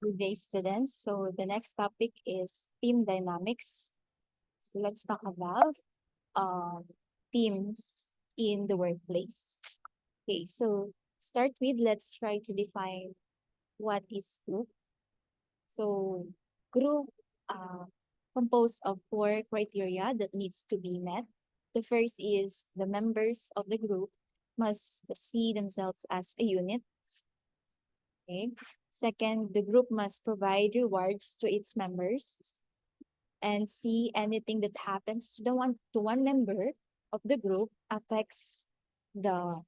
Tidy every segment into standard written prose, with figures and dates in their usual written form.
Good day, students. So the next topic is team dynamics. So let's talk about um, teams in the workplace. Okay, so start with let's try to define what is group. So group composed of four criteria that needs to be met. The first is the members of the group must see themselves as a unit. Okay. Second, the group must provide rewards to its members and see anything that happens to one member of the group affects the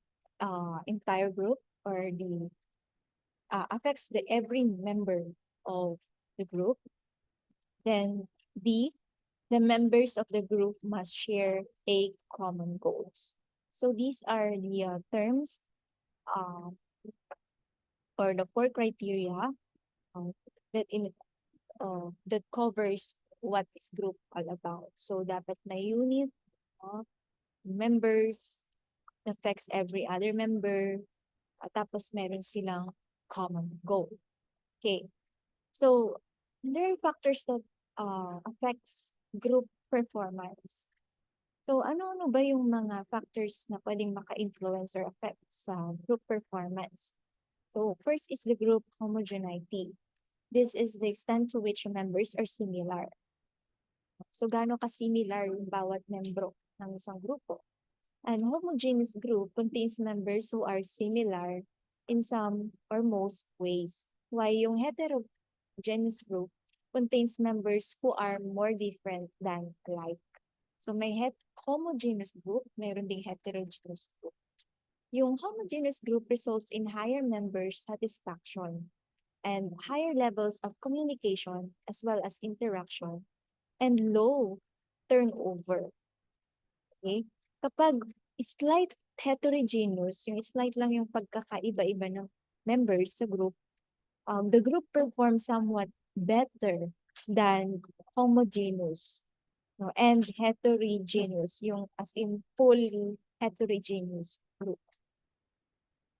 entire group or the affects the every member of the group. Then D, the members of the group must share a common goals. So these are the terms uh, or the four criteria uh, that in that covers what is group all about. So dapat may unit, members, affects every other member, tapos meron silang common goal. Okay. So there are factors that affects group performance. So ano-ano ba yung mga factors na pwedeng maka-influence or affect sa group performance? So first is the group homogeneity. This is the extent to which members are similar. So, gaano ka-similar yung bawat membro ng isang grupo. An homogeneous group contains members who are similar in some or most ways, while yung heterogeneous group contains members who are more different than alike. So, may homogeneous group, meron ding heterogeneous group. Yung homogeneous group results in higher member satisfaction and higher levels of communication as well as interaction and low turnover. Okay? Kapag slight heterogeneous, yung slight lang yung pagkakaiba-iba ng members sa group, the group performs somewhat better than homogeneous, no? And heterogeneous, yung as in fully heterogeneous group.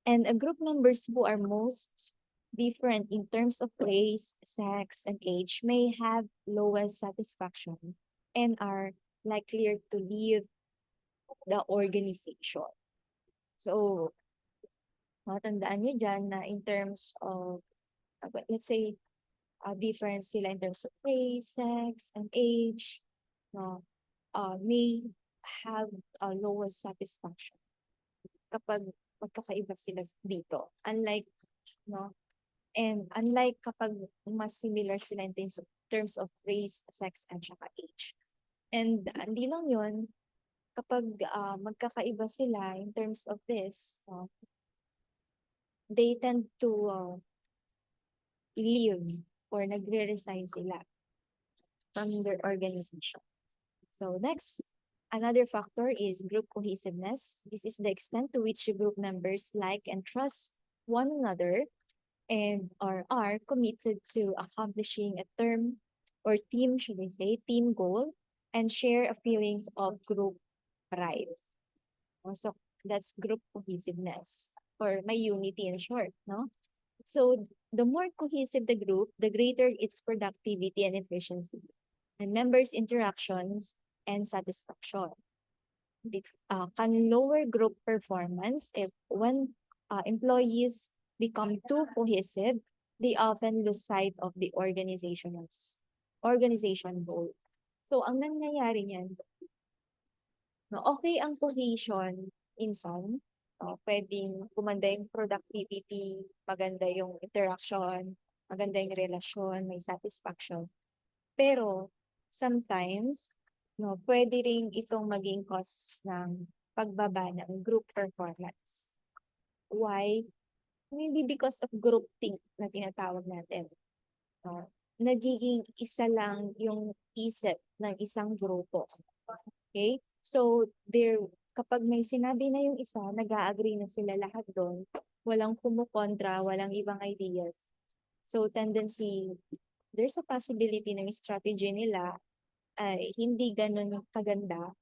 And a group members who are most different in terms of race, sex, and age may have lowest satisfaction and are likelier to leave the organization. So, matandaan nyo dyan na in terms of, let's say, difference sila in terms of race, sex, and age, no, may have a lowest satisfaction kapag magkakaiba sila dito. Unlike, no, and unlike kapag mas similar sila in terms of race, sex, and saka age. And hindi lang yun, kapag magkakaiba sila in terms of this, they tend to leave or nagre-resign sila from their organization. So next, another factor is group cohesiveness. This is the extent to which group members like and trust one another and are committed to accomplishing a term or team, should I say, team goal and share a feelings of group pride. So that's group cohesiveness or my unity in short, no? So the more cohesive the group, the greater its productivity and efficiency, and members' interactions and satisfaction. It can lower group performance if when employees become too cohesive, they often lose sight of the organization goal. So ang nangyayari niyan, no, okay ang cohesion minsan, pwedeng gumanda yung productivity, maganda yung interaction, maganda yung relasyon, may satisfaction. Pero sometimes, no, pwede ring itong maging cause ng pagbaba ng group performance. Why? Maybe because of group think na tinatawag natin. Nagiging isa lang yung isip ng isang grupo. Okay? So, kapag may sinabi na yung isa, nag-a-agree na sila lahat doon, walang kumukontra, walang ibang ideas. So, there's a possibility na yung strategy nila ay hindi ganun kaganda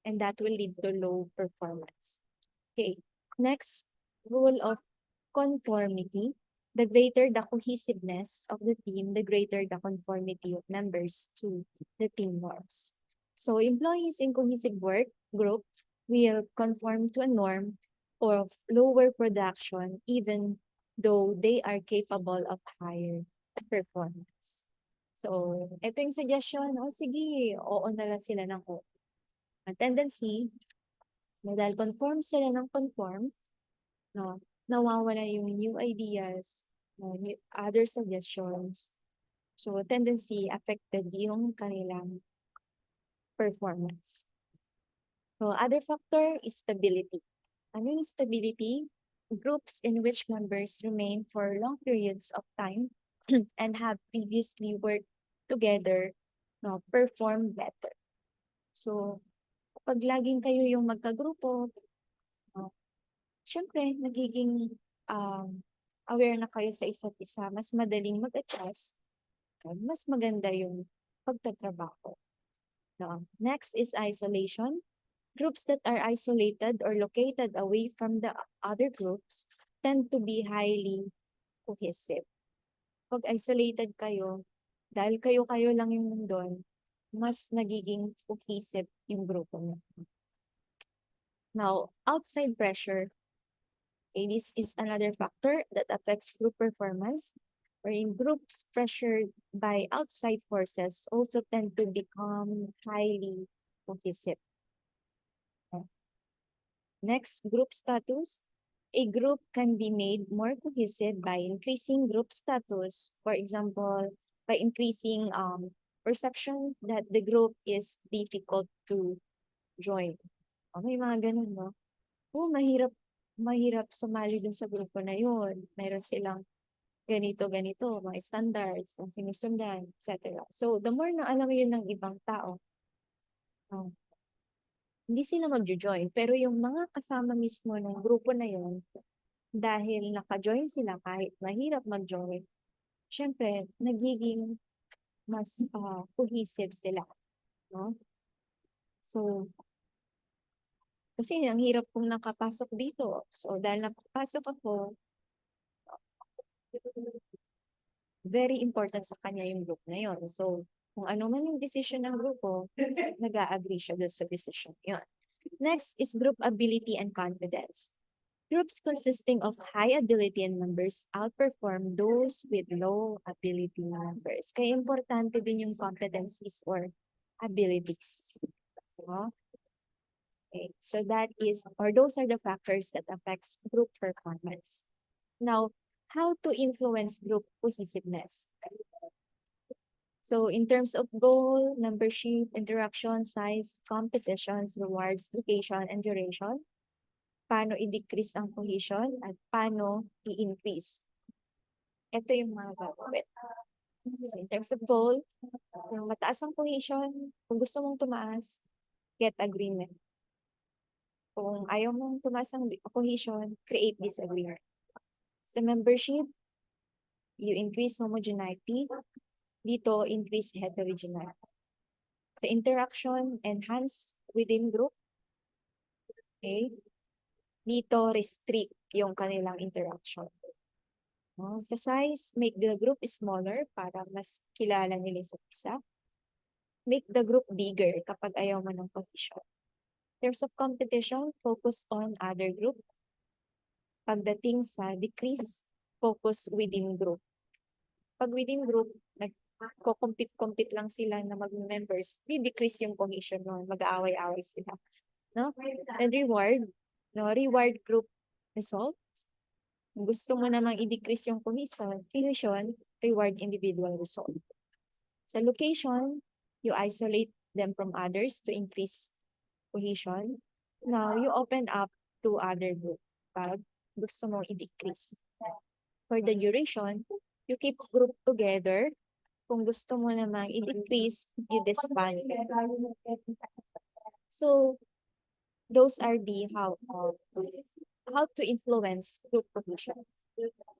and that will lead to low performance. Okay, next, rule of conformity. the greater the cohesiveness of the team, the greater the conformity of members to the team norms. So employees in cohesive work group will conform to a norm of lower production even though they are capable of higher performance. So, ito yung suggestion, sige, oo na lang sila ng oo. Ang tendency, dahil conform sila ng conform, no, nawawala yung new ideas, other suggestions. So, tendency affected yung kanilang performance. So, other factor is stability. Ano yung stability? Groups in which members remain for long periods of time and have previously worked together, no, perform better. So, pag laging kayo yung magkagrupo, no, syempre, nagiging aware na kayo sa isa't isa, mas madaling mag-adjust, mas maganda yung pagtatrabaho. No. Next is isolation. Groups that are isolated or located away from the other groups tend to be highly cohesive. Pag isolated kayo, dahil kayo-kayo lang yung nandun, mas nagiging cohesive yung grupo niyo. Now, outside pressure, okay, this is another factor that affects group performance, wherein groups pressured by outside forces also tend to become highly cohesive. Next, group status. A group can be made more cohesive by increasing group status. For example, by increasing perception that the group is difficult to join. May mga ganun, no? Mahirap sumali dun sa grupo na yun. Meron silang ganito, mga standards, ang sinusundan, etc. So, the more na alam mo yun ng ibang tao, hindi sila magjo-join. Pero yung mga kasama mismo ng grupo na yun, dahil naka-join sila kahit mahirap mag-join, syempre, nagiging mas cohesive sila. No? So, kasi ang hirap kong nakapasok dito. So, dahil nakapasok ako, very important sa kanya yung group na yun. So, kung ano man yung decision ng grupo, nag-a-agree siya doon sa decision yun. Next is group ability and confidence. Groups consisting of high ability and members outperform those with low ability members. Kaya importante din yung competencies or abilities. No? Okay, so that is, or those are the factors that affects group performance. Now, how to influence group cohesiveness? So in terms of goal, membership, interaction, size, competitions, rewards, location, and duration, paano i-decrease ang cohesion at paano i-increase. Ito yung mga gagawin. So in terms of goal, kung mataas ang cohesion, kung gusto mong tumaas, get agreement. Kung ayaw mong tumaas ang cohesion, create disagreement. Sa membership, you increase homogeneity. Dito, increase heterogeneity. Sa interaction, enhance within group. Okay? Dito, restrict yung kanilang interaction. Sa size, make the group smaller para mas kilala nila sa isa. Make the group bigger kapag ayaw mo ng cohesion. In terms of competition, focus on other group. Pagdating sa decrease, focus within group. Pag within group, nagko-compete lang sila na mag-members, di-decrease yung cohesion mo, mag-aaway-aaway sila. No? And reward, no? Reward group result. Kung gusto mo namang i-decrease yung cohesion, reward individual result. Sa location, you isolate them from others to increase cohesion. Now, you open up to other group pag gusto mo i-decrease. For the duration, you keep group together. Kung gusto mo namang i-decrease, you disband. So, those are the how to influence group cohesion.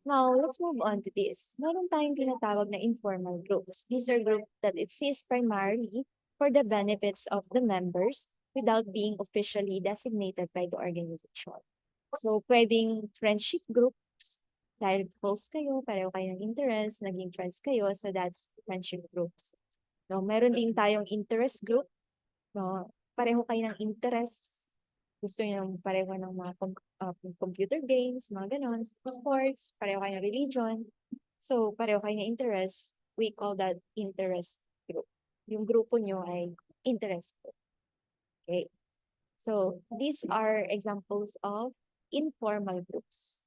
Now, let's move on to this. Meron tayong tinatawag na informal groups. These are groups that exist primarily for the benefits of the members without being officially designated by the organization. So, pwedeng friendship groups, Dahil close kayo, pareho kayo ng interest, naging friends kayo, so that's friendship groups. No, meron din tayong interest group, no? Pareho kayo ng interest, gusto niyo ng pareho ng mga computer games, mga ganon, sports, pareho kayo ng religion. So, pareho kayo ng interest, we call that interest group. Yung grupo nyo ay interest group. Okay. So, these are examples of informal groups.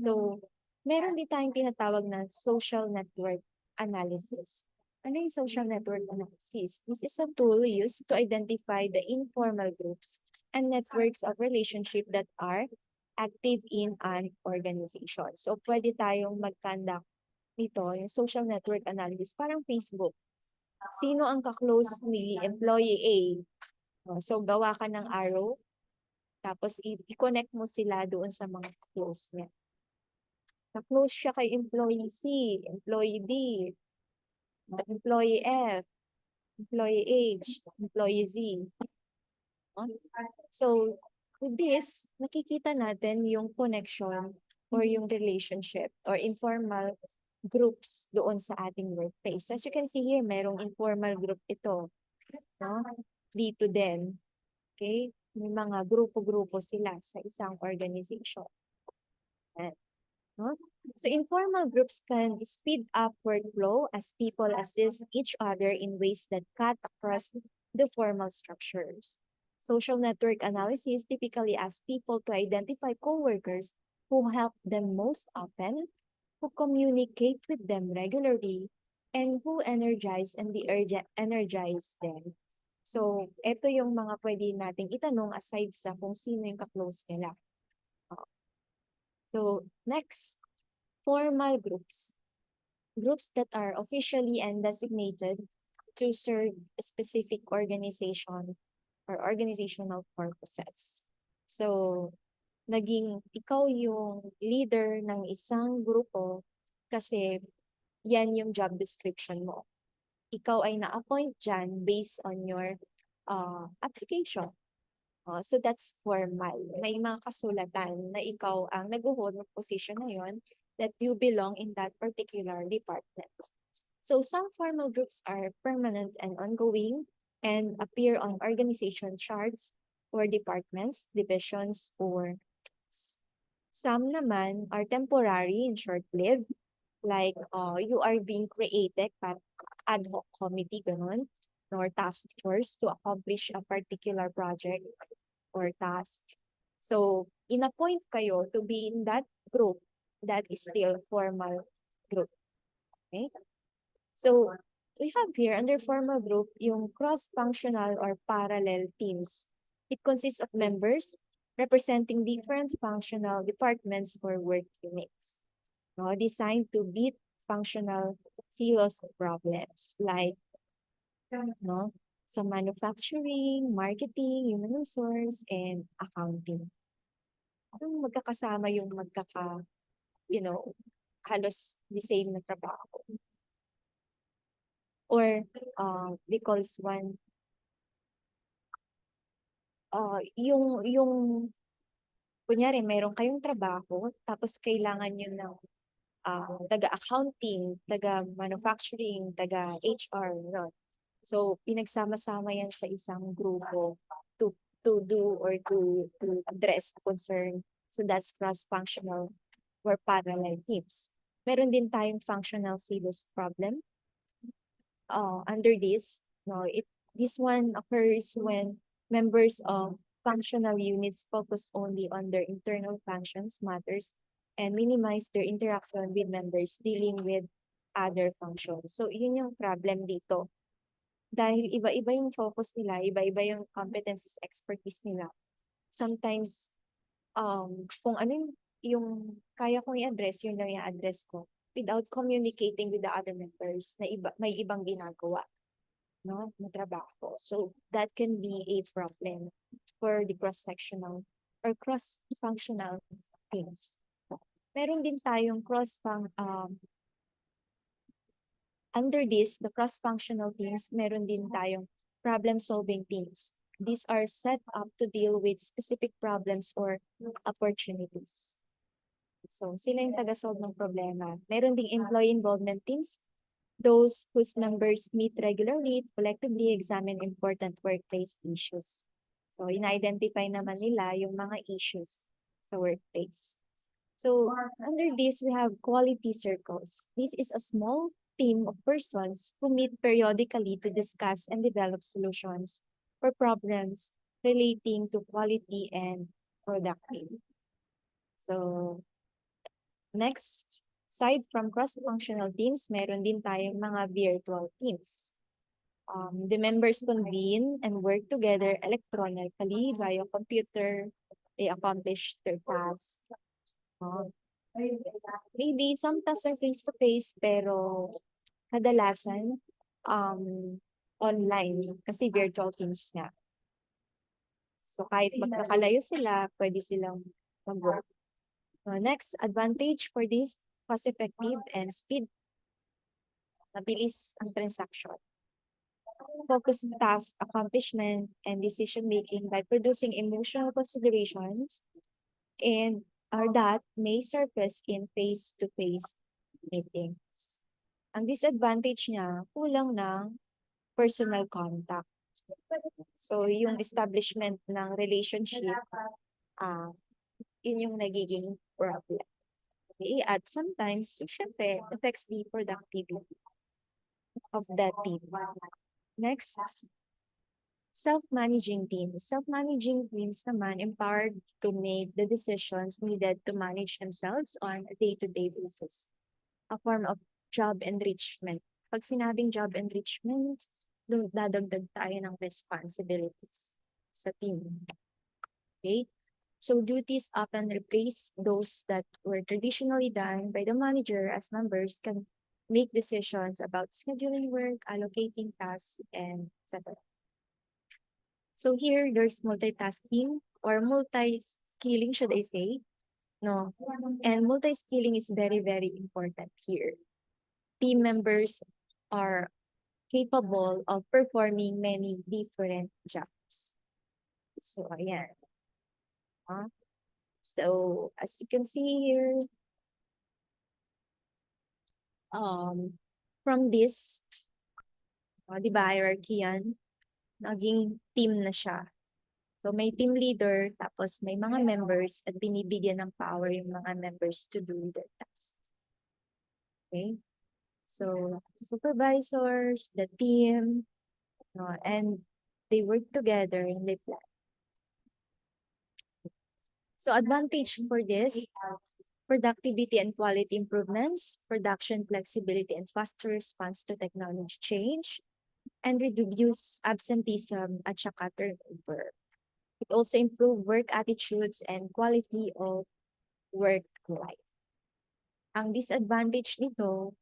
So, meron din tayong tinatawag na social network analysis. Ano yung social network analysis? This is a tool used to identify the informal groups and networks of relationship that are active in an organization. So, pwede tayong mag-conduct nito, yung social network analysis, parang Facebook. Sino ang kaklose ni employee A? So, gawa ka ng arrow, tapos i-connect mo sila doon sa mga close niya. Na-close siya kay employee C, employee D, employee F, employee H, employee Z. So, with this, nakikita natin yung connection or yung relationship or informal groups doon sa ating workplace. So, as you can see here, merong informal group ito. No? Dito din. Okay? May mga grupo-grupo sila sa isang organization. No? So informal groups can speed up workflow as people assist each other in ways that cut across the formal structures. Social network analysis typically asks people to identify coworkers who help them most often, who communicate with them regularly, and who energize and energize them. So, ito yung mga pwede nating itanong aside sa kung sino yung kaklose nila. So, next, formal groups. Groups that are officially and designated to serve a specific organization or organizational purposes. So, naging ikaw yung leader ng isang grupo kasi yan yung job description mo. Ikaw ay na-appoint dyan based on your application. So that's formal. May mga kasulatan na ikaw ang nag-hold ng position na yon that you belong in that particular department. So some formal groups are permanent and ongoing and appear on organization charts or departments, divisions, or some naman are temporary and short-lived, like you are being created by ad hoc committee, ganun, or task force to accomplish a particular project or task. So, in-appoint kayo to be in that group that is still formal group. Okay? So, we have here under formal group yung cross-functional or parallel teams. It consists of members representing different functional departments or work units, no, designed to beat functional silos problems like no, sa manufacturing, marketing, human resource, and accounting. Kung magkakasama yung halos the same na trabaho. Or they call one, yung kunyari, mayroon kayong trabaho, tapos kailangan nyo ng taga-accounting, taga-manufacturing, taga-HR, no? So, pinagsama-sama yan sa isang grupo to do or to address concern. So, that's cross-functional or parallel teams. Meron din tayong functional silos problem. Under this, no, this one occurs when members of functional units focus only on their internal functions, matters, and minimize their interaction with members dealing with other functions. So, yun yung problem dito. Dahil iba-iba yung focus nila, iba-iba yung competencies, expertise nila. Sometimes, kung ano yung kaya kong i-address, yun lang i-address ko without communicating with the other members na may ibang ginagawa, no, na trabaho. So, that can be a problem for the cross-sectional or cross-functional teams. Meron din tayong under this, the cross-functional teams, meron din tayong problem-solving teams. These are set up to deal with specific problems or opportunities. So, sila yung taga-solve ng problema. Meron ding employee involvement teams, those whose members meet regularly to collectively examine important workplace issues. So, ina-identify naman nila yung mga issues sa workplace. So, under this, we have quality circles. This is a small team of persons who meet periodically to discuss and develop solutions for problems relating to quality and productivity. So, next, aside from cross-functional teams, meron din tayong mga virtual teams. The members convene and work together electronically via computer. They accomplish their tasks. Maybe some tasks are face-to-face, pero kadalasan online kasi virtual teams nga. So kahit magkakalayo sila, pwede silang mag-work. Next advantage for this, cost-effective and speed. Mabilis ang transaction. Focus task accomplishment and decision-making by producing emotional considerations and that may surface in face-to-face meetings. Ang disadvantage niya, kulang ng personal contact. So, yung establishment ng relationship, yun yung nagiging problem. Okay? At sometimes, syempre, affects the productivity of that team. Next, self-managing teams. Self-managing teams naman empowered to make the decisions needed to manage themselves on a day-to-day basis. A form of job enrichment. Pag sinabing job enrichment, dadagdag tayo ng responsibilities sa team. Okay? So duties often replace those that were traditionally done by the manager, as members can make decisions about scheduling work, allocating tasks, and etc. So here, there's multitasking or multi-skilling, should I say? No. And multi-skilling is very, very important here. Team members are capable of performing many different jobs. So, ayan. So, as you can see here, from this, di ba, hierarchy yan, naging team na siya. So, may team leader, tapos may mga members at binibigyan ng power yung mga members to do their tasks. Okay? So, supervisors, the team, and they work together and they plan. So, advantage for this, productivity and quality improvements, production flexibility and faster response to technology change, and reduce absenteeism at saka turnover. It also improve work attitudes and quality of work life. Ang disadvantage nito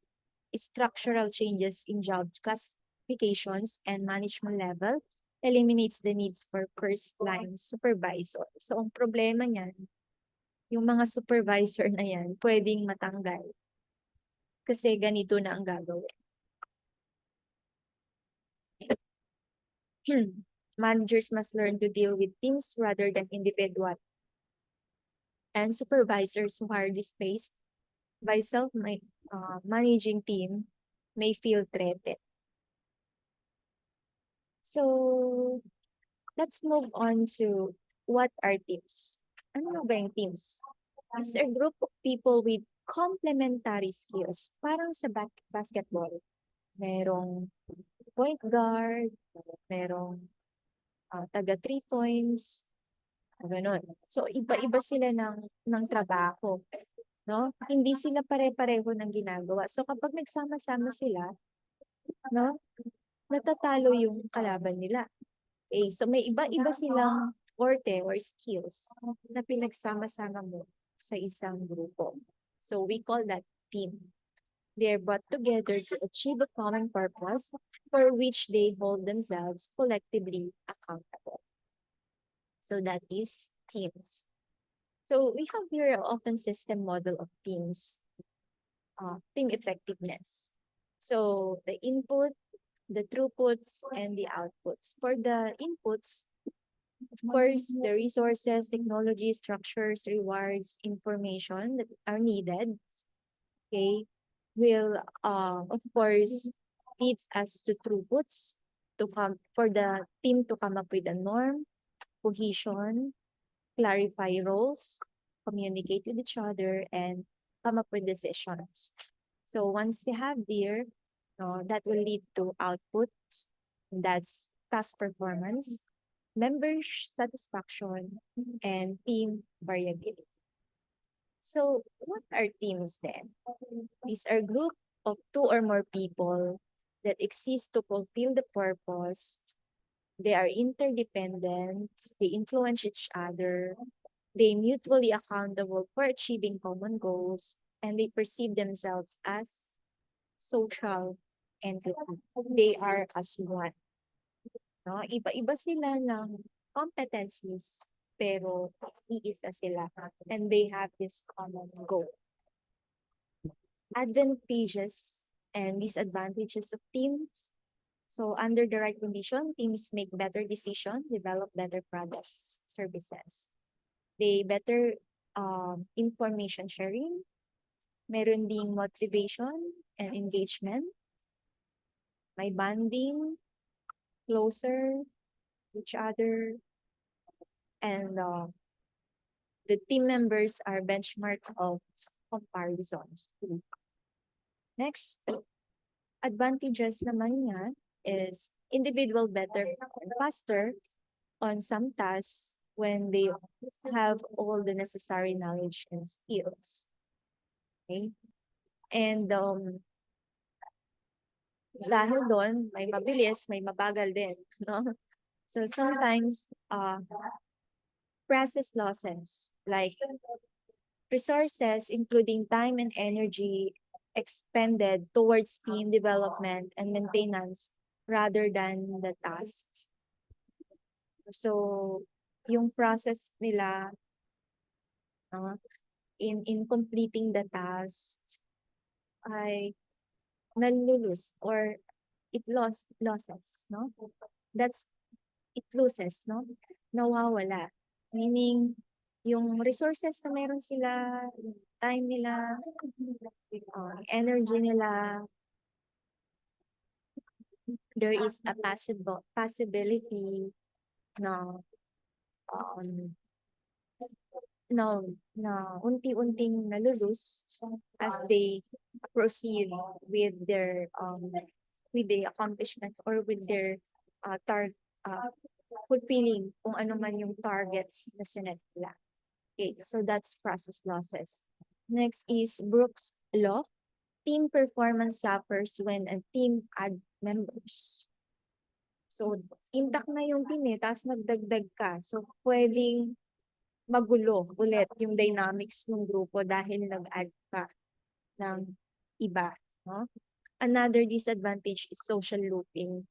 is structural changes in job classifications and management level eliminates the needs for first-line supervisor. So, ang problema niyan, yung mga supervisor na yan, pwedeng matanggal. Kasi ganito na ang gagawin. Managers must learn to deal with teams rather than individual. And supervisors who are displaced by self-managing team may feel threatened. So, let's move on to what are teams. Ano ba yung teams? It's a group of people with complementary skills. Parang sa basketball. Merong point guard, merong taga 3 points, ganun. So, iba-iba sila ng trabaho. No? Hindi sila pare-pareho ng ginagawa. So, kapag nagsama-sama sila, no, natatalo yung kalaban nila. Okay, so may iba-iba silang forte or skills na pinagsama-sama mo sa isang grupo. So, we call that team. They're brought together to achieve a common purpose for which they hold themselves collectively accountable. So that is teams. So we have here an open system model of teams, team effectiveness. So the input, the throughputs, and the outputs. For the inputs, Of course, the resources, technology, structures, rewards, information that are needed, okay, will, of course, leads us to throughputs to come for the team to come up with a norm, cohesion, clarify roles, communicate with each other, and come up with decisions. So once they have there, that will lead to outputs. That's task performance, member satisfaction, and team variability. So what are teams then? These are group of two or more people that exist to fulfill the purpose. They are interdependent, they influence each other, they mutually accountable for achieving common goals, and they perceive themselves as social entity. They are as one. No? Iba-iba sila ng competencies, pero iisa sila. And they have this common goal. Advantages and disadvantages of teams. So under the right condition, teams make better decisions, develop better products, services. They better information sharing, meron ding motivation and engagement, may bonding, closer to each other, and the team members are benchmark of comparisons. Next, advantages naman niya is individual better and faster on some tasks when they have all the necessary knowledge and skills. Okay? And dahil doon, may mabilis, may mabagal din. No? So sometimes, process losses, like resources, including time and energy expended towards team development and maintenance rather than the tasks. So, yung process nila in completing the tasks ay nalulus or losses, no? It loses, no? Nawawala. Meaning, yung resources na meron sila, yung time nila, energy nila, there is a possibility na na unti-unting nalulus as they proceed with the accomplishments or with their fulfilling kung ano man yung targets na sinet nila. Okay, so that's process losses. Next is Brooks' Law. Team performance suffers when a team add members. So, intact na yung team tapos nagdagdag ka. So, pwedeng magulo ulit yung dynamics ng grupo dahil nag-add ka ng iba. No? Another disadvantage is social looping.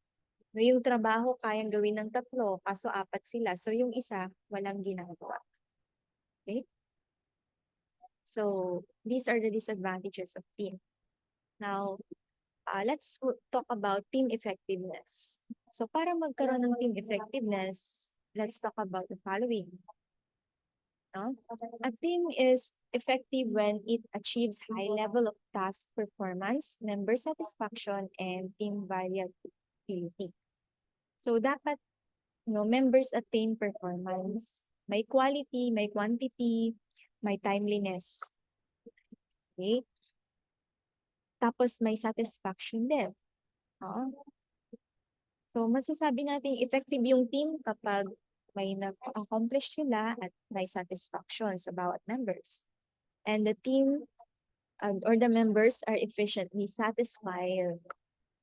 No, yung trabaho kayang gawin ng 3, kaso 4 sila. So, yung isa, walang ginagawa. Okay? So, these are the disadvantages of team. Now, let's talk about team effectiveness. So, para magkaroon ng team effectiveness, let's talk about the following. No? A team is effective when it achieves high level of task performance, member satisfaction, and team variability. So, dapat members attain performance. May quality, may quantity, may timeliness. Okay? Tapos may satisfaction din. So, masasabi natin effective yung team kapag may nag-accomplish sila at may satisfaction sa bawat members. And the team or the members are efficiently satisfied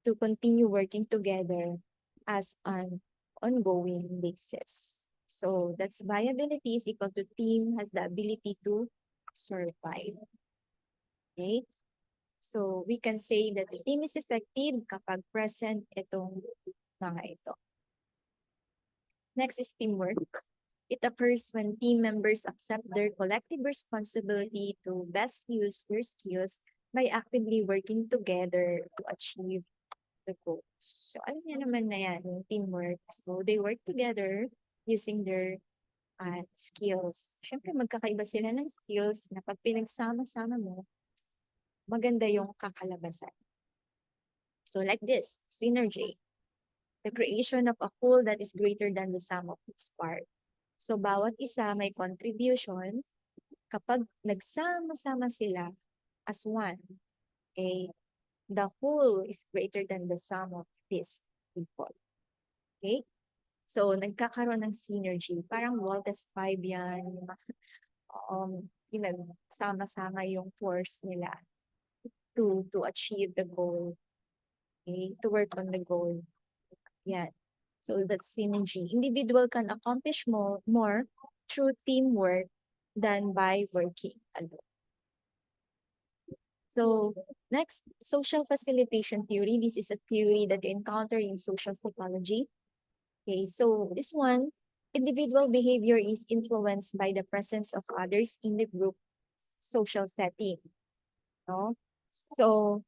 to continue working together as an ongoing basis. So, that's viability is equal to team has the ability to survive. Okay? So, we can say that the team is effective kapag present itong mga ito. Next is teamwork. It occurs when team members accept their collective responsibility to best use their skills by actively working together to achieve the goals. So, alam niyo naman na yan, yung teamwork. So, they work together using their skills. Siyempre, magkakaiba sila ng skills na pag pinagsama-sama mo, maganda yung kakalabasan. So like this, synergy. The creation of a whole that is greater than the sum of its part. So bawat isa may contribution kapag nagsama-sama sila as one. Okay? The whole is greater than the sum of these people. Okay? So, nagkakaroon ng synergy. Parang Voltes 5 yan. Nagsama-sama yung force nila to achieve the goal. Okay? To work on the goal. Yan. So, that's synergy. Individual can accomplish more through teamwork than by working alone. So, next, social facilitation theory. This is a theory that you encounter in social psychology. Okay, so this one, individual behavior is influenced by the presence of others in the group social setting. No? So,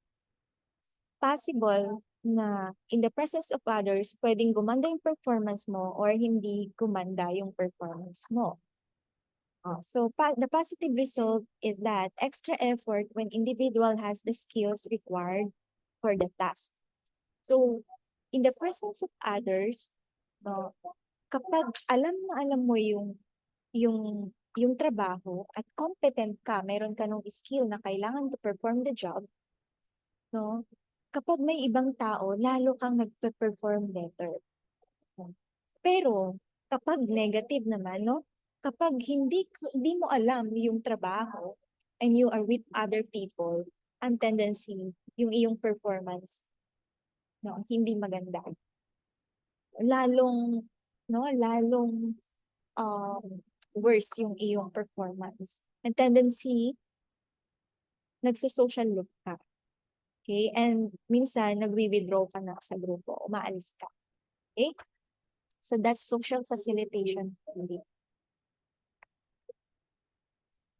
possible na in the presence of others, pwedeng gumanda yung performance mo or hindi gumanda yung performance mo. So, the positive result is that extra effort when individual has the skills required for the task. So, in the presence of others, no, kapag alam mo yung trabaho at competent ka, meron ka ng skill na kailangan to perform the job, no? Kapag may ibang tao, lalo kang nagpe-perform better. Pero kapag negative naman, no? Kapag hindi mo alam yung trabaho and you are with other people, ang tendency yung iyong performance, no, hindi maganda. Lalong worse yung iyong performance. And tendency, nagsa-social loop ka. Okay? And minsan, nagwi-withdraw ka na sa grupo, umaalis ka. Okay? So that's social facilitation theory.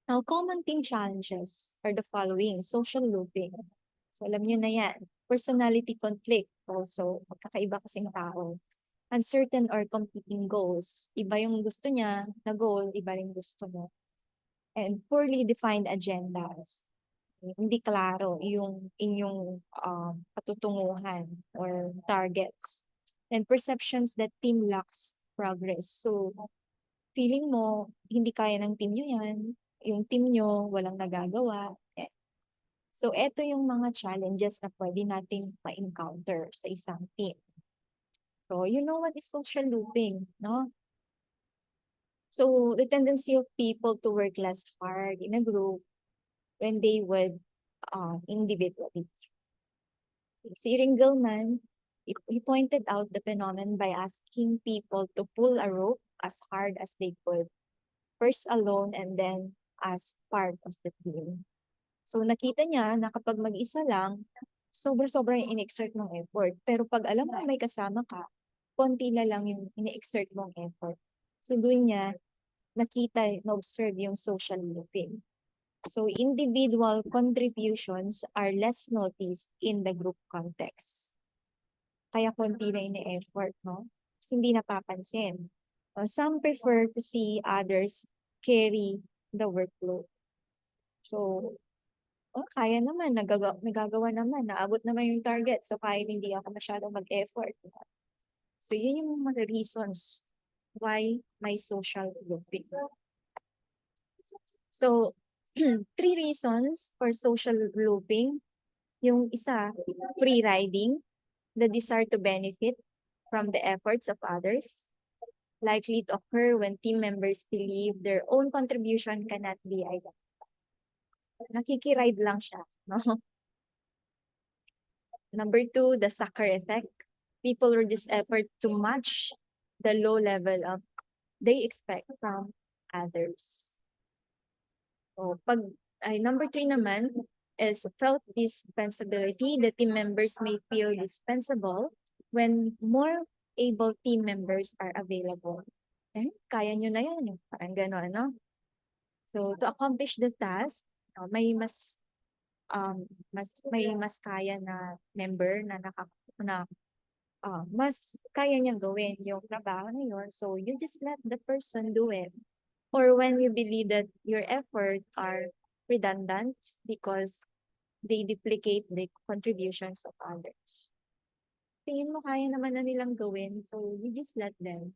Now, common team challenges are the following. Social looping. So alam nyo na yan. Personality conflict. Also, magkakaiba kasing tao. Uncertain or competing goals. Iba yung gusto niya na goal, iba rin gusto mo. And poorly defined agendas. Hindi klaro yung inyong patutunguhan or targets. And perceptions that team lacks progress. So, feeling mo, hindi kaya ng team nyo yan. Yung team nyo, walang nagagawa. So, eto yung mga challenges na pwede nating ma-encounter sa isang team. So, you know what is social looping, no? So, the tendency of people to work less hard in a group when they would individually. Si Ringelmann, he pointed out the phenomenon by asking people to pull a rope as hard as they could, first alone and then as part of the team. So nakita niya na kapag mag-isa lang, sobra-sobra yung in-exert mong effort. Pero pag alam mo may kasama ka, konti na lang yung in-exert mong effort. So doon niya nakita, na-observe yung social looping. So individual contributions are less noticed in the group context. Kaya konti na in-effort, no? Kasi hindi napapansin. Some prefer to see others carry the workload. So, kaya naman, nagagawa naman, naabot naman yung target. So, kahit hindi ako masyadong mag-effort. So, yun yung mga reasons why may social looping. So, 3 reasons for social looping. Yung isa, free riding, the desire to benefit from the efforts of others, likely to occur when team members believe their own contribution cannot be identified. Nakikiride lang siya, no? Number 2, the sucker effect. People reduce effort to match the low level of they expect from others. So, number 3 naman is felt dispensability. The team members may feel dispensable when more able team members are available. Kaya nyo na yan. Parang gano'n, no? So, to accomplish the task, may mas kaya na member na mas kaya niyang gawin yung trabaho na yun. So you just let the person do it. Or when you believe that your effort are redundant because they duplicate the contributions of others. Tingin mo kaya naman na nilang gawin, so you just let them.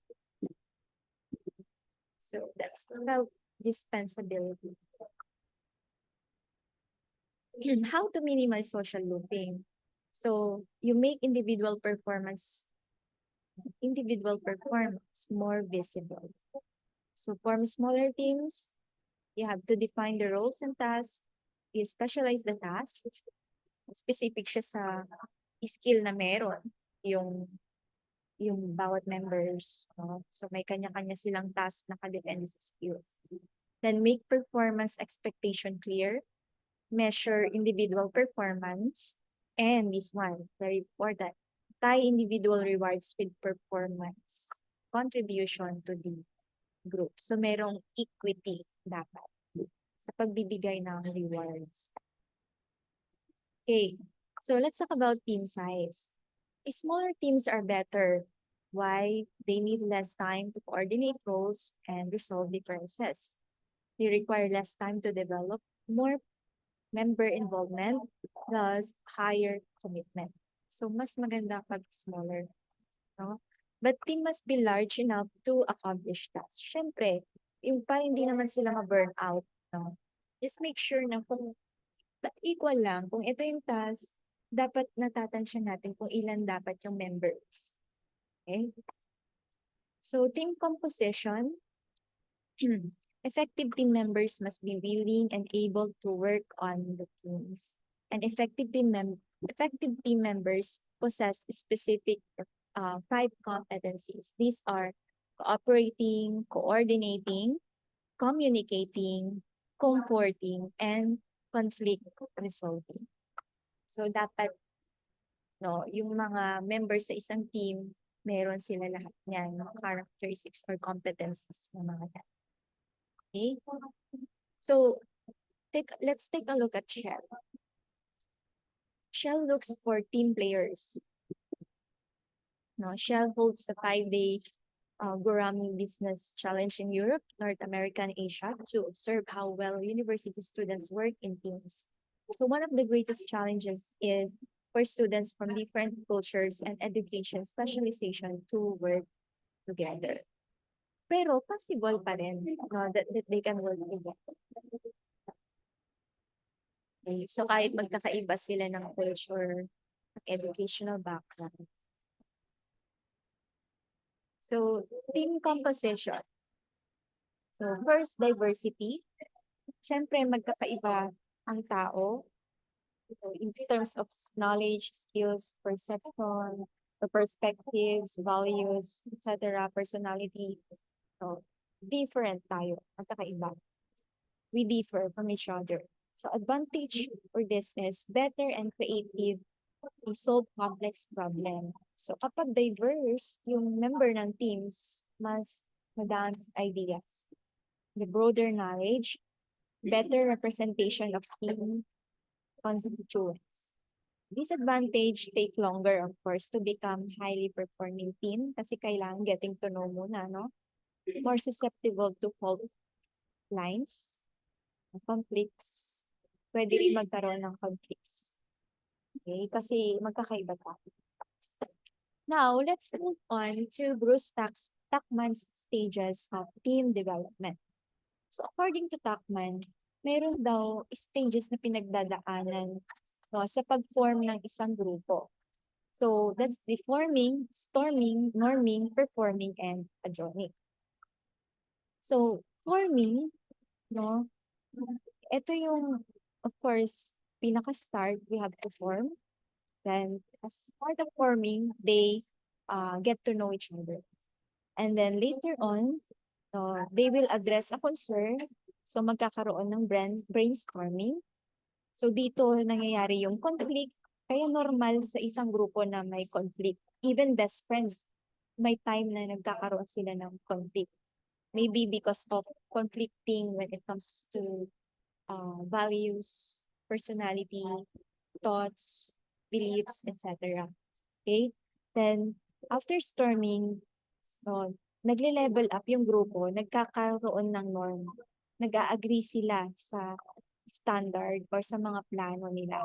So that's about dispensability. How to minimize social looping? So you make individual performance more visible. So form smaller teams. You have to define the roles and tasks. You specialize the tasks. Specific siya sa skill na meron yung bawat members. No? So may kanya-kanya silang task na kadepende sa skills. Then make performance expectation clear. Measure individual performance. And this one, very important, tie individual rewards with performance contribution to the group. So merong equity dapat sa pagbibigay ng rewards. Okay, so let's talk about team size. Smaller teams are better. Why? They need less time to coordinate roles and resolve differences. They require less time to develop more member involvement, plus higher commitment. So mas maganda pag smaller, no? But team must be large enough to accomplish tasks. Syempre, yung pa hindi naman sila ma-burn out, no? Just make sure na kung equal lang, kung ito yung task, dapat natatansya natin kung ilan dapat yung members. Okay? So team composition, effective team members must be willing and able to work on the teams. And effective team members possess specific 5 competencies. These are cooperating, coordinating, communicating, comforting, and conflict resolving. So dapat yung mga members sa isang team, meron sila lahat niyan, characteristics or competencies na mga yan. Okay? So let's take a look at Shell. Shell looks for team players. Shell holds the 5-day Gurami Business Challenge in Europe, North America, and Asia to observe how well university students work in teams. So one of the greatest challenges is for students from different cultures and education specialization to work together. Pero possible pa rin that they can work together. Okay. So kahit magkakaiba sila ng culture, educational background. So team composition. So first, diversity. Siyempre magkakaiba ang tao. So, in terms of knowledge, skills, perception, the perspectives, values, etc., personality. So, different tayo, magkakaiba. We differ from each other. So, advantage for this is better and creative to solve complex problem. So, kapag diverse yung member ng teams, mas madami ideas. The broader knowledge, better representation of team constituents. Disadvantage, take longer, of course, to become highly performing team kasi kailangan getting to know muna, no? More susceptible to fault lines, conflicts. Pwede rin magkaroon ng conflicts. Okay? Kasi magkakaiba tayo. Now, let's move on to Bruce Tuckman's stages of team development. So, according to Tuckman, meron daw stages na pinagdadaanan sa pag-form ng isang grupo. So, that's the forming, storming, norming, performing, and adjoining. So, forming, ito yung, of course, pinaka-start, we have to form. Then, as part of forming, they get to know each other. And then later on, they will address a concern. So, magkakaroon ng brainstorming. So, dito nangyayari yung conflict. Kaya normal sa isang grupo na may conflict. Even best friends, may time na nagkakaroon sila ng conflict. Maybe because of conflicting when it comes to values, personality, thoughts, beliefs, etc. Okay? Then, after storming, no, nagle-level up yung grupo, nagkakaroon ng norm. Nag-a-agree sila sa standard or sa mga plano nila.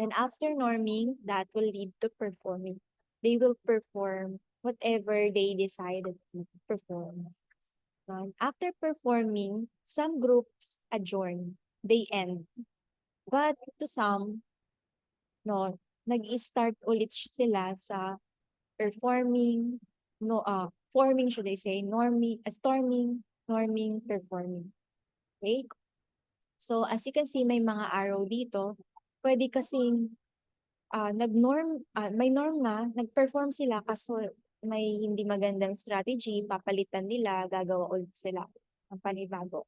And after norming, that will lead to performing. They will perform whatever they decided to perform. After performing, some groups adjourn, they end. But to some, no, nag-start ulit sila sa performing, forming, should I say, storming, norming, performing. Okay? So, as you can see, may mga arrow dito. Pwede kasing may norm na, nag-perform sila kaso may hindi magandang strategy, papalitan nila, gagawa ulit sila ng panibago.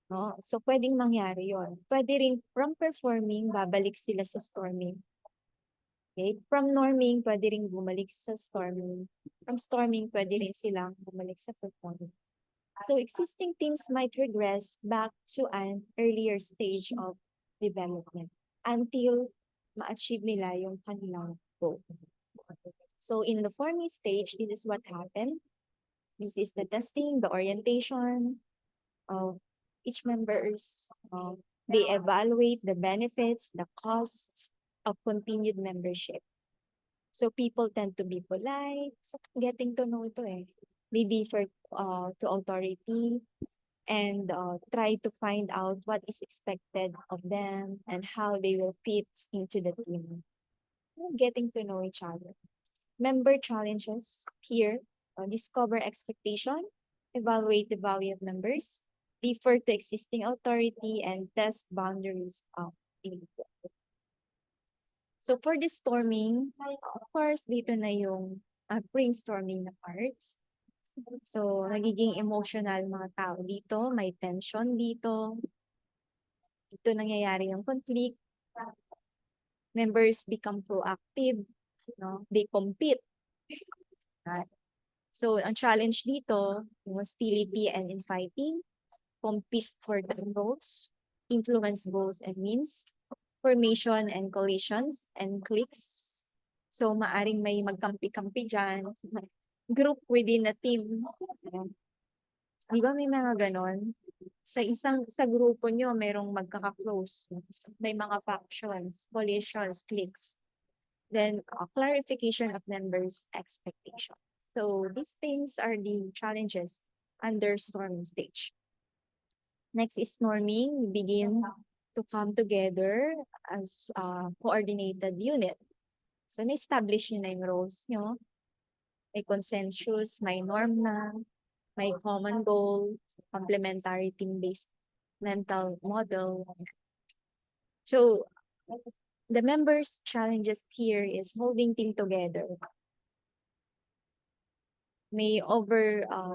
No? So, pwedeng mangyari yon. Pwede rin from performing, babalik sila sa storming. Okay? From norming, pwede rin bumalik sa storming. From storming, pwede rin silang bumalik sa performing. So, existing teams might regress back to an earlier stage of development until ma-achieve nila yung kanilang goal. So, in the forming stage, this is what happened. This is the testing, the orientation of each members. They evaluate the benefits, the costs of continued membership. So people tend to be polite. So getting to know ito eh. They defer to authority and try to find out what is expected of them and how they will fit into the team. Getting to know each other. Member challenges here, discover expectation, evaluate the value of members, defer to existing authority, and test boundaries of individual. So for the storming, of course, dito na yung brainstorming na parts. So nagiging emotional mga tao dito, may tension dito. Dito nangyayari yung conflict. Members become proactive, no? They compete. So ang challenge dito, yung hostility and infighting, compete for the roles, influence goals and means, formation and collisions and cliques. So maaring may magkampi-kampi dyan. Group within a team. Di ba may mga ganon? Sa grupo nyo, merong magkaka-close. May mga factions, coalitions, cliques. Then, clarification of members' expectation. So, these things are the challenges under storming stage. Next is norming. We begin to come together as a coordinated unit. So, na-establish nyo na yung roles nyo. May consensus, may norm na, may common goal, complementary team-based mental model. So, the members' challenges here is holding team together. May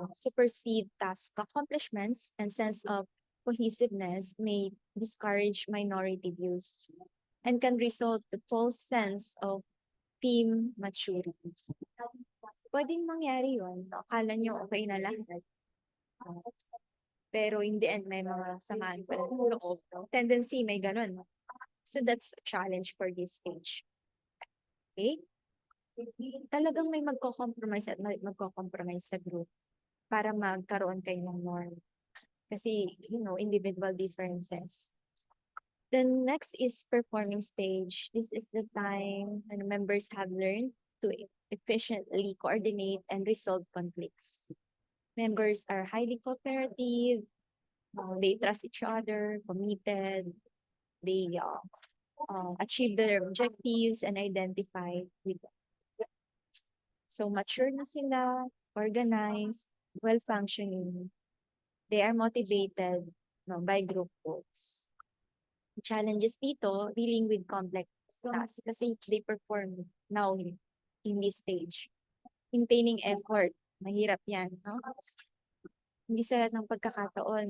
supersede task accomplishments and sense of cohesiveness may discourage minority views and can result in false sense of team maturity. Pwedeng mangyari yun. Akala nyo okay na lahat. Pero in the end, may mga samaan pa ng loob. Tendency, may ganun. So that's a challenge for this stage. Okay? Talagang may magko-compromise at magko-compromise sa group para magkaroon kayo ng norm. Kasi, individual differences. Then next is performing stage. This is the time when members have learned to efficiently coordinate and resolve conflicts. Members are highly cooperative, they trust each other, committed, they achieve their objectives and identify with them. So mature na sila, organized, well-functioning. They are motivated by group goals. Challenges dito, dealing with complex tasks kasi they perform now in this stage. Maintaining effort, mahirap yan. No? Hindi sa lahat ng pagkakataon,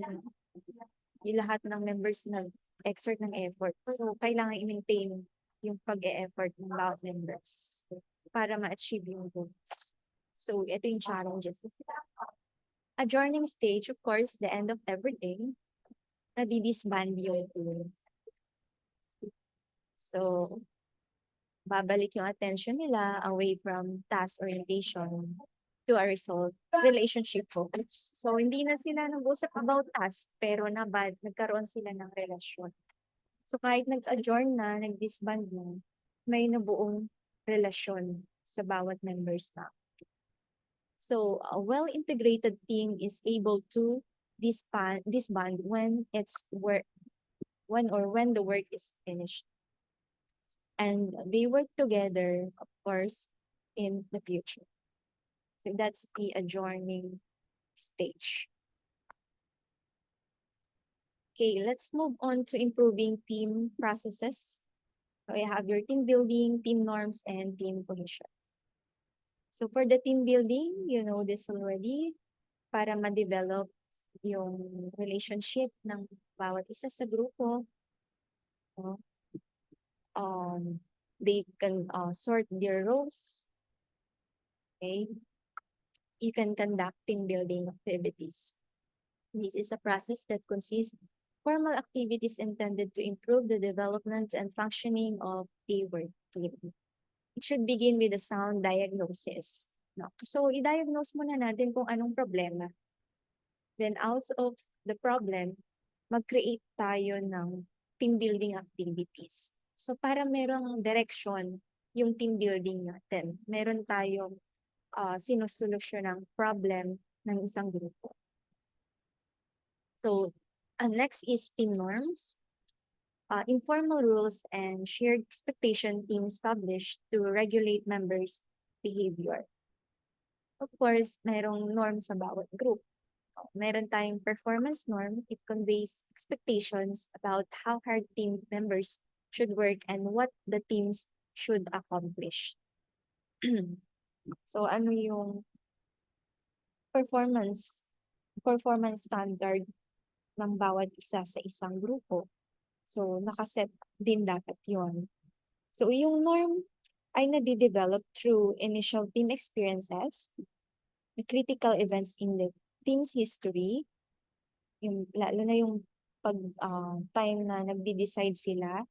yung lahat ng members nag-exert ng effort. So, kailangan i-maintain yung pag-e-effort ng bawat members para ma-achieve yung goals. So, ito yung challenges. Adjourning stage, of course, the end of everything, nadidisband yung team. So, babalik yung attention nila away from task orientation to a result, relationship focus. So, hindi na sila nag-usap about task, pero nagkaroon sila ng relasyon. So, kahit nag-adjourn na, nag-disband na, may nabuong relasyon sa bawat members na. So, a well-integrated team is able to disband when when the work is finished. And they work together, of course, in the future. So that's the adjourning stage. Okay, let's move on to improving team processes. So you have your team building, team norms, and team cohesion. So for the team building, you know this already, para ma-develop yung relationship ng bawat isa sa grupo. No? They can sort their roles. Okay, you can conduct team building activities. This is a process that consists formal activities intended to improve the development and functioning of a work team. It should begin with a sound diagnosis. No? So, i-diagnose muna natin kung anong problema. Then, out of the problem, mag-create tayo ng team building activities. So, para merong direction yung team building natin. Meron tayong sinusolusyon ng problem ng isang grupo. So, next is team norms. Informal rules and shared expectation team established to regulate members' behavior. Of course, mayroong norm sa bawat group. Meron tayong performance norm. It conveys expectations about how hard team members should work and what the teams should accomplish. So, ano yung performance standard ng bawat isa sa isang grupo? So, nakaset din dapat yon. So, yung norm ay nadidevelop through initial team experiences, the critical events in the team's history, yung, lalo na yung time na nagde-decide sila.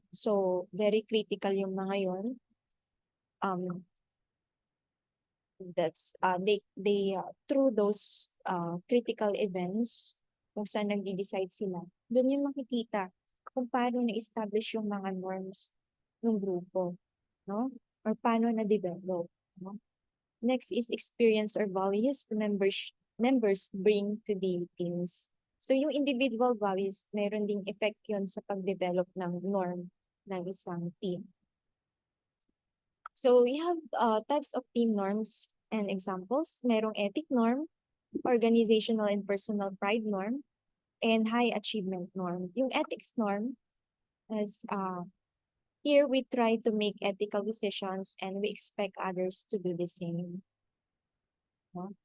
So, very critical yung mga yon. That's they through those critical events kung saan nagde-decide sila, doon yung makikita kung paano na-establish yung mga norms ng grupo, no? Or paano na-develop, no? Next is experience or values the members bring to the teams. So yung individual values, meron ding effect yun sa pag-develop ng norm ng isang team. So we have types of team norms and examples. Merong ethic norm, organizational and personal pride norm, and high achievement norm. Yung ethics norm is here we try to make ethical decisions and we expect others to do the same. No?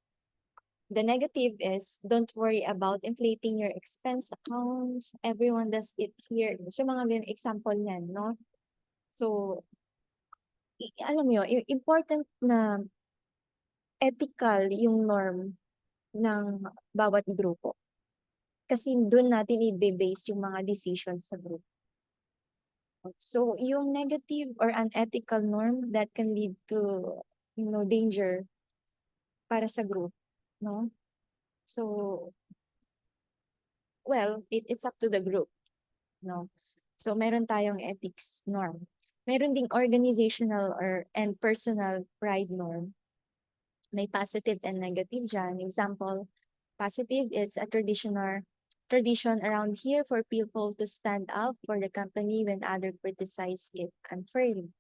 The negative is don't worry about inflating your expense accounts. Everyone does it here. So mga ganyan example yan, no? So alam mo yun, important na ethical yung norm ng bawat grupo. Kasi doon natin i-base yung mga decisions sa group. So, yung negative or unethical norm that can lead to, danger para sa group, no? So, well, it's up to the group, no? So, meron tayong ethics norm. Meron ding organizational and personal pride norm. May positive and negative dyan. Example, positive, it's a tradition around here for people to stand up for the company when others criticize it unfairly.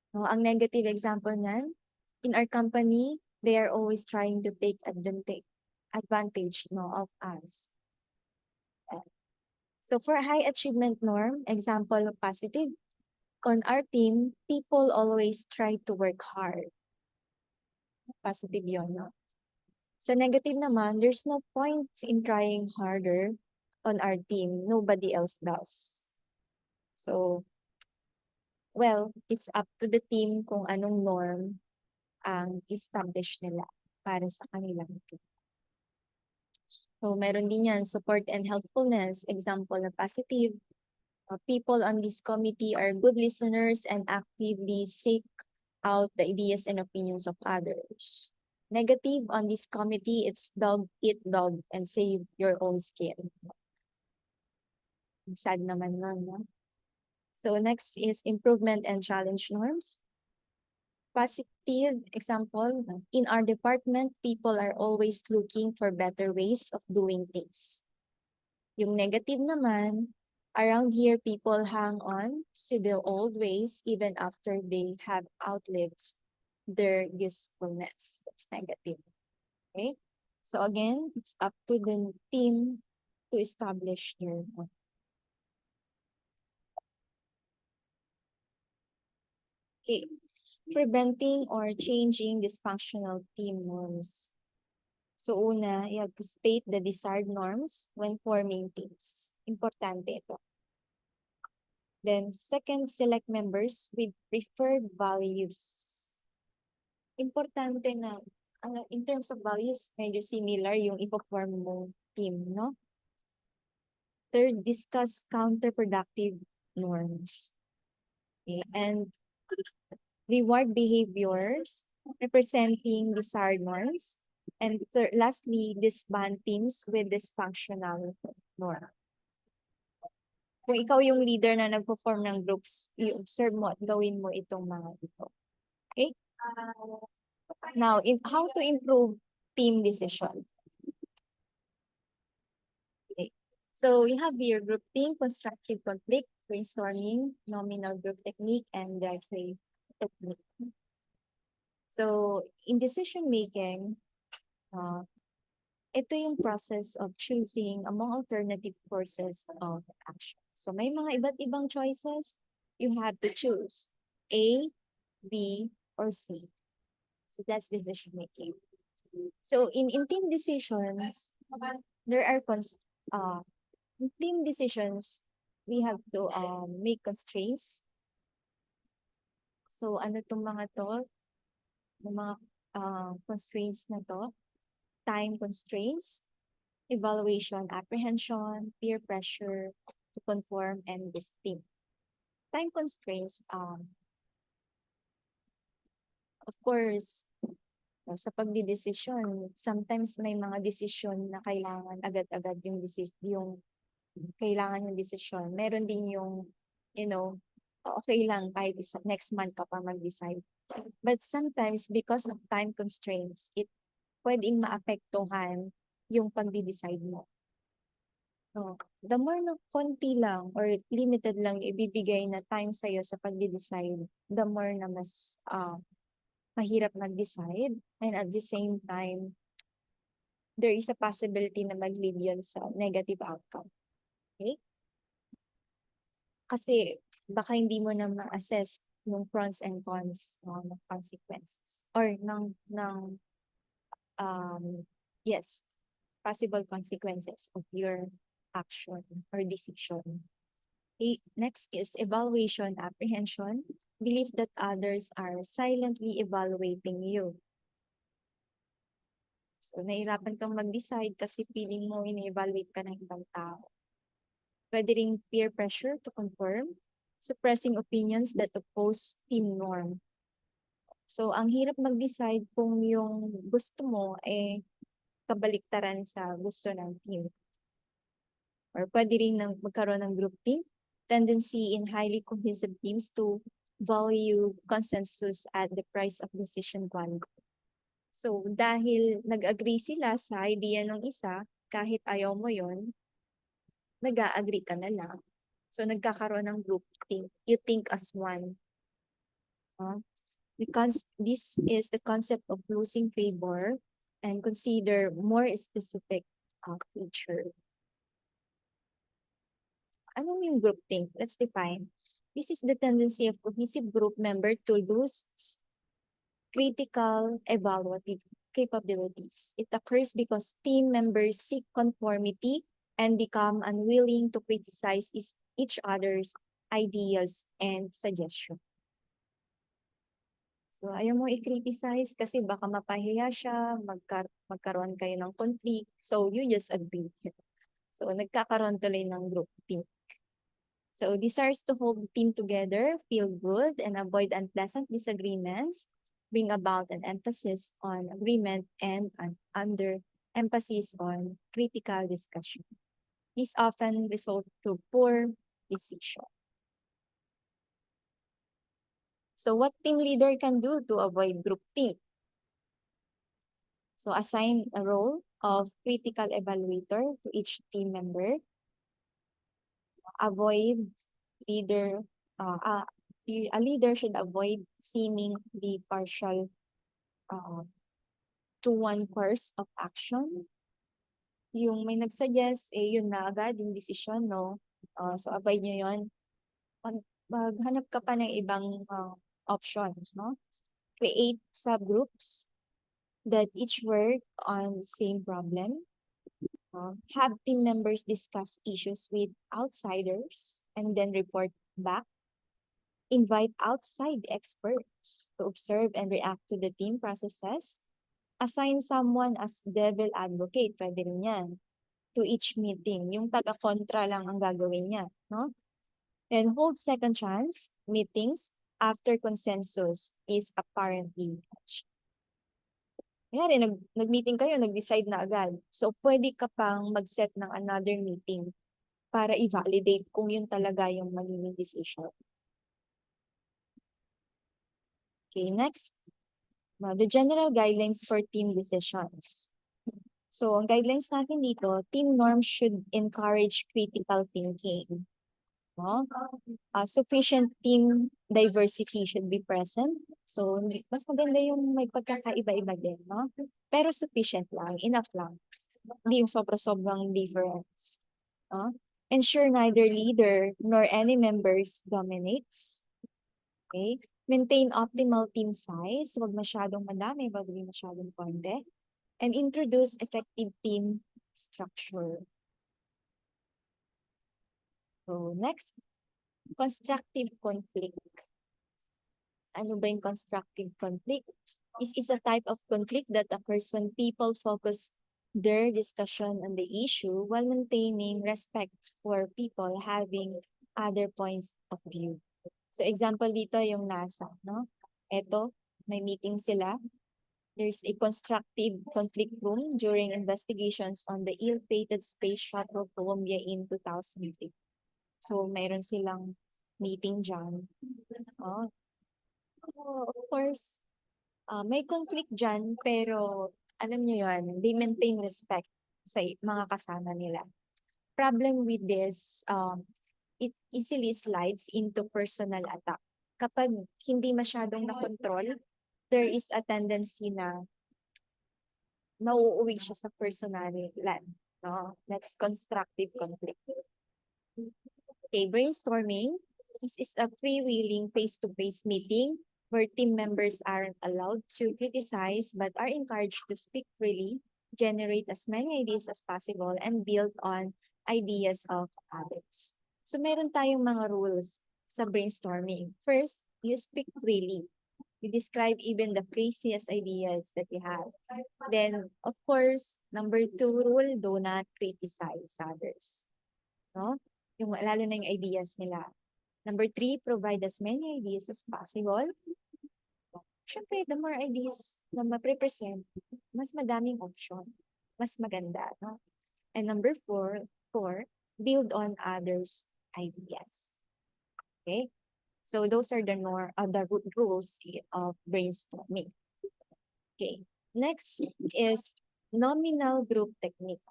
No, ang negative example niyan, in our company, they are always trying to take advantage of us. So for high achievement norm, example of positive, on our team, people always try to work hard. Positive yun, no? Sa negative naman, there's no point in trying harder on our team. Nobody else does. So, well, it's up to the team kung anong norm ang establish nila para sa kanilang team. So, meron din yan, support and helpfulness. Example na positive, People on this committee are good listeners and actively seek out the ideas and opinions of others. Negative on this committee, it's dog eat dog and save your own skin. Sad naman nun, no? So next is improvement and challenge norms. Positive example, in our department, people are always looking for better ways of doing things. Yung negative naman, around here, people hang on to the old ways even after they have outlived their usefulness. That's negative. Okay? So again, it's up to the team to establish their own. Okay. Preventing or changing dysfunctional team norms. So una, you have to state the desired norms when forming teams. Importante ito. Then second, select members with preferred values. Importante na in terms of values, medyo similar yung ipo-form mo team, no? Third, discuss counterproductive norms. Okay. And reward behaviors representing desired norms. And lastly, disband teams with dysfunctional norm. Kung ikaw yung leader na nagpo-form ng groups, i-observe mo at gawin mo itong mga ito. Okay? Now, how to improve team decision. Okay. So, you have your group team, constructive conflict, brainstorming, nominal group technique, and directory technique. So, in decision making, ito yung process of choosing among alternative courses of action. So, may mga iba't ibang choices. You have to choose A, B, or C. So, that's decision making. So, in team decisions, there are in team decisions, we have to make constraints. So, ano itong mga to? Yung mga constraints na to? Time constraints, evaluation, apprehension, peer pressure to conform, and this team. Time constraints, of course, sa pagdidesisyon, sometimes may mga desisyon na kailangan agad-agad yung kailangan yung desisyon. Meron din yung, okay lang kahit next month ka pa mag-decide. But sometimes, because of time constraints, pwedeng maapektuhan yung pagdi-decide mo. So, the more na konti lang or limited lang ibibigay na time sa'yo sa pagdi-decide, the more na mas mahirap mag-decide. And at the same time, there is a possibility na mag-lead yun sa negative outcome. Okay? Kasi baka hindi mo na ma-assess yung pros and cons ng consequences or yes, possible consequences of your action or decision. Okay, next is evaluation, apprehension, belief that others are silently evaluating you. So, nahirapan kang mag-decide kasi feeling mo ini-evaluate ka ng ibang tao. Pwede ring peer pressure to conform, suppressing opinions that oppose team norm. So, ang hirap mag-decide kung yung gusto mo kabaliktaran sa gusto ng team. Or pwede rin magkaroon ng group team, tendency in highly cohesive teams to value consensus at the price of decision quality. So, dahil nag-agree sila sa idea ng isa, kahit ayaw mo yon, nag-a-agree ka na lang. So, nagkakaroon ng group think. You think as one. Because this is the concept of losing favor and consider more specific feature. Ano yung group think? Let's define. This is the tendency of cohesive group member to lose critical evaluative capabilities. It occurs because team members seek conformity and become unwilling to criticize each other's ideas and suggestions. So, ayaw mo i-criticize kasi baka mapahiya siya, magkaroon kayo ng conflict. So, you just agree. So, nagkakaroon tuloy ng group think. So desires to hold the team together, feel good, and avoid unpleasant disagreements, bring about an emphasis on agreement and an under emphasis on critical discussion. These often result to poor decision. So what team leader can do to avoid groupthink? So assign a role of critical evaluator to each team member. Avoid leader, a leader should avoid seemingly partial to one course of action. Yung may nagsuggest, yun na agad yung decision, no? So avoid nyo yun. Maghanap ka pa ng ibang options, no? Create subgroups that each work on the same problem. Have team members discuss issues with outsiders and then report back. Invite outside experts to observe and react to the team processes. Assign someone as devil advocate, pwede rin yan, to each meeting. Yung taga-kontra lang ang gagawin niya, no? And hold second chance meetings after consensus is apparently achieved. Kaya nag-meeting kayo, nag-decide na agad. So, pwede ka pang mag-set ng another meeting para i-validate kung yun talaga yung magiging decision. Okay, next. The general guidelines for team decisions. So, ang guidelines natin dito, team norms should encourage critical thinking. No? Sufficient team diversity should be present. So, mas maganda yung may pagkakaiba-iba din, no? Pero sufficient lang, enough lang. Hindi yung sobra-sobrang difference. No? Ensure neither leader nor any members dominates. Okay? Maintain optimal team size. Huwag masyadong madami, huwag masyadong konti. And introduce effective team structure. So, next, constructive conflict. Ano ba yung constructive conflict? This is a type of conflict that occurs when people focus their discussion on the issue while maintaining respect for people having other points of view. So example dito yung NASA, no? Ito, may meeting sila. There's a constructive conflict room during investigations on the ill-fated space shuttle Columbia in 2003. So mayroon silang meeting dyan. Of course, may conflict dyan, pero alam nyo yun, they maintain respect sa mga kasama nila. Problem with this, it easily slides into personal attack. Kapag hindi masyadong na-control, there is a tendency na nauuwi siya sa personal land. No? That's constructive conflict. Okay, brainstorming. This is a freewheeling face-to-face meeting where team members aren't allowed to criticize but are encouraged to speak freely, generate as many ideas as possible, and build on ideas of others. So meron tayong mga rules sa brainstorming. First, you speak freely. You describe even the craziest ideas that you have. Then, of course, number 2 rule, do not criticize others. No? Yung lalo na yung ideas nila. Number 3, provide as many ideas as possible. Siyempre, the more ideas na ma-present, mas madaming option. Mas maganda, no? And number 4, build on others' ideas. Okay? So those are the rules of brainstorming. Okay. Next is nominal group technique.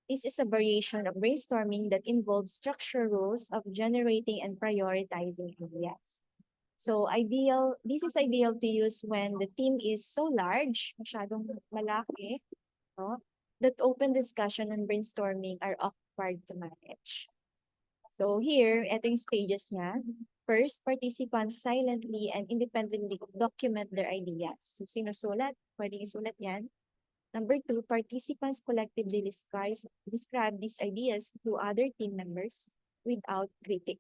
This is a variation of brainstorming that involves structure rules of generating and prioritizing ideas. So this is ideal to use when the team is so large, masyadong malaki, no? That open discussion and brainstorming are awkward to manage. So here, ito yung stages niya. First, participants silently and independently document their ideas. So sinusulat, pwedeng isulat yan. Number 2, participants collectively describe these ideas to other team members without critic.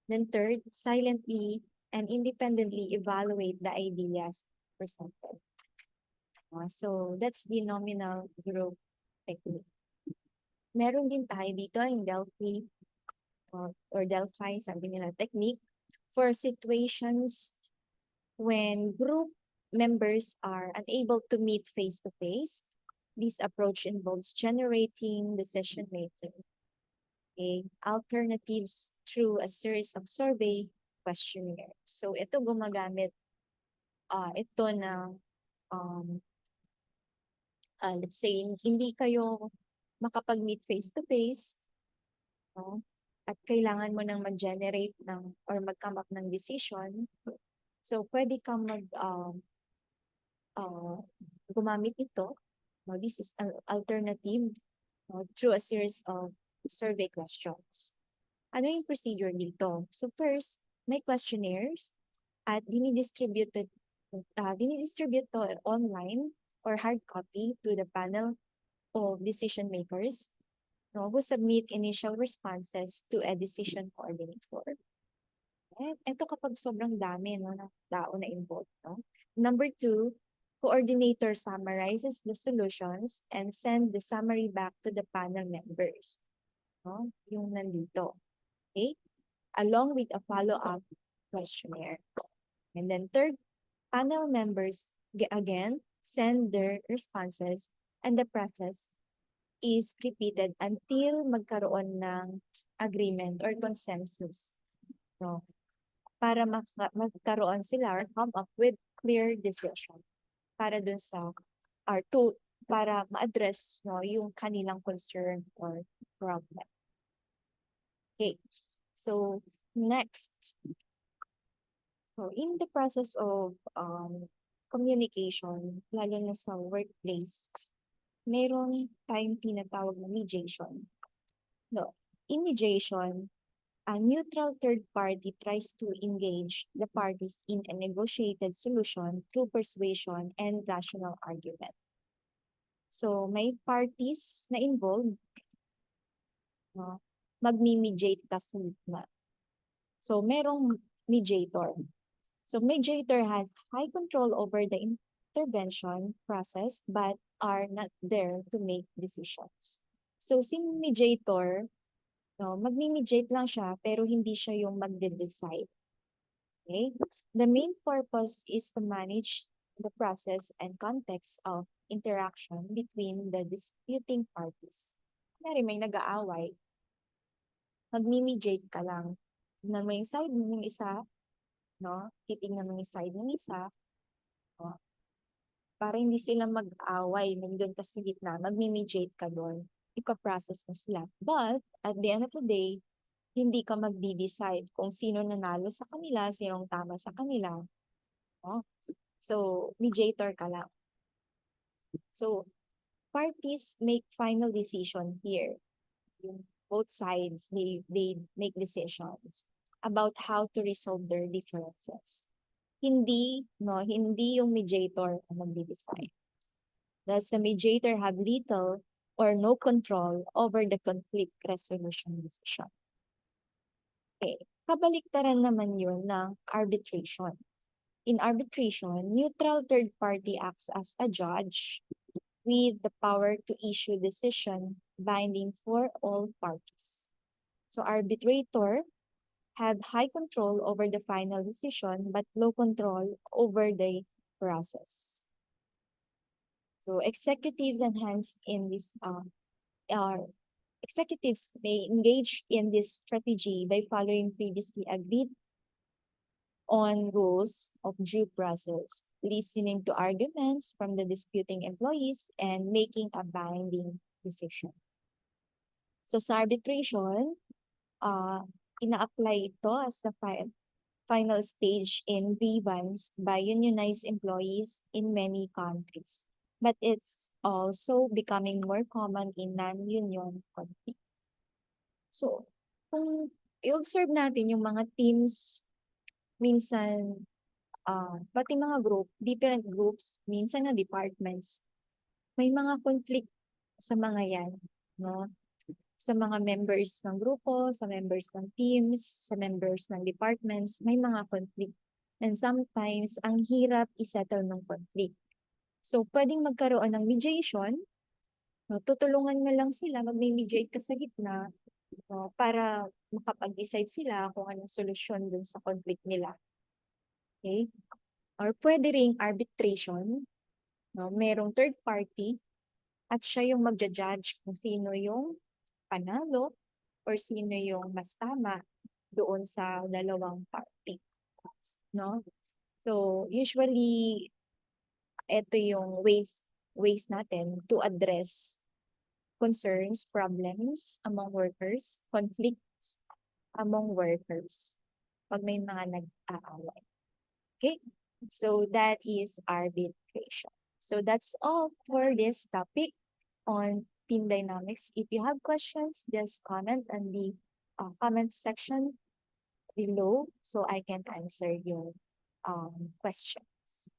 Then third, silently and independently evaluate the ideas presented. So that's the nominal group technique. Meron din tayo dito in Delphi or Delphi, sabi nila, technique for situations when group members are unable to meet face-to-face. This approach involves generating decision-making alternatives through a series of survey questionnaires. So ito gumagamit ito ng let's say hindi kayo makapag-meet face-to-face, no? At kailangan mo nang mag-generate ng or mag-come up ng decision. So pwede kang gumamit ito. No? This is an alternative through a series of survey questions. Ano yung procedure dito? So first, may questionnaires at dinidistribute to online or hard copy to the panel of decision makers who submit initial responses to a decision coordinator. Ito kapag sobrang dami ng tao na involved. No? Number 2, coordinator summarizes the solutions and send the summary back to the panel members. No? Yung nandito. Okay? Along with a follow-up questionnaire. And then third, panel members again send their responses and the process is repeated until magkaroon ng agreement or consensus. No? Para magkaroon sila or come up with clear decision para dun sa para ma-address yung kanilang concern or problem. Okay. So next, so in the process of communication, lalo na sa workplace, meron tayong tinatawag na mediation. No, in mediation, a neutral third party tries to engage the parties in a negotiated solution through persuasion and rational argument. So may parties na involved, no, magmi-mediate kasi na. So merong mediator. So mediator has high control over the intervention process but are not there to make decisions. So si mediator, no, magmi-mediate lang siya pero hindi siya yung magde-decide. Okay? The main purpose is to manage the process and context of interaction between the disputing parties. Kaya may nag-aaway, magmi-mediate ka lang. Tignan mo yung side ng isa, no? Titingnan mo yung side ng isa, no? Para hindi sila mag-away, nandun ka sa gitna, magmi-mediate ka doon. Ipa-process mo sila. But, at the end of the day, hindi ka magdi-decide kung sino nanalo sa kanila, sinong tama sa kanila. No? So, mediator ka lang. So, parties make final decision here. Both sides, they make decisions about how to resolve their differences. Hindi yung mediator ang magdi-decide. Thus, the mediator have little or no control over the conflict resolution decision. Okay, kabaliktaran naman yun ng arbitration. In arbitration, neutral third party acts as a judge with the power to issue decision binding for all parties. So arbitrator have high control over the final decision but low control over the process. So executives enhance in this executives may engage in this strategy by following previously agreed on rules of due process, listening to arguments from the disputing employees, and making a binding decision. So sa arbitration, ina-apply ito as the final stage in grievance by unionized employees in many countries. But it's also becoming more common in non-union conflict. So, kung i-observe natin yung mga teams, minsan, pati mga different groups, minsan na departments, may mga conflict sa mga yan, no? Sa mga members ng grupo, sa members ng teams, sa members ng departments, may mga conflict. And sometimes, ang hirap isettle ng conflict. So, pwedeng magkaroon ng mediation, no? Tutulungan na lang sila, mag-mediate ka sa gitna, no, para makapag-decide sila kung anong solusyon dun sa conflict nila. Okay? Or pwede ring arbitration, no? Merong third party at siya yung magja-judge kung sino yung panalo or sino yung mas tama doon sa dalawang party, no? So, usually, ito yung ways natin to address concerns, problems among workers, conflicts among workers pag may mga nag-aaway. Okay? So that is arbitration. So that's all for this topic on team dynamics. If you have questions, just comment on the comment section below so I can answer your questions.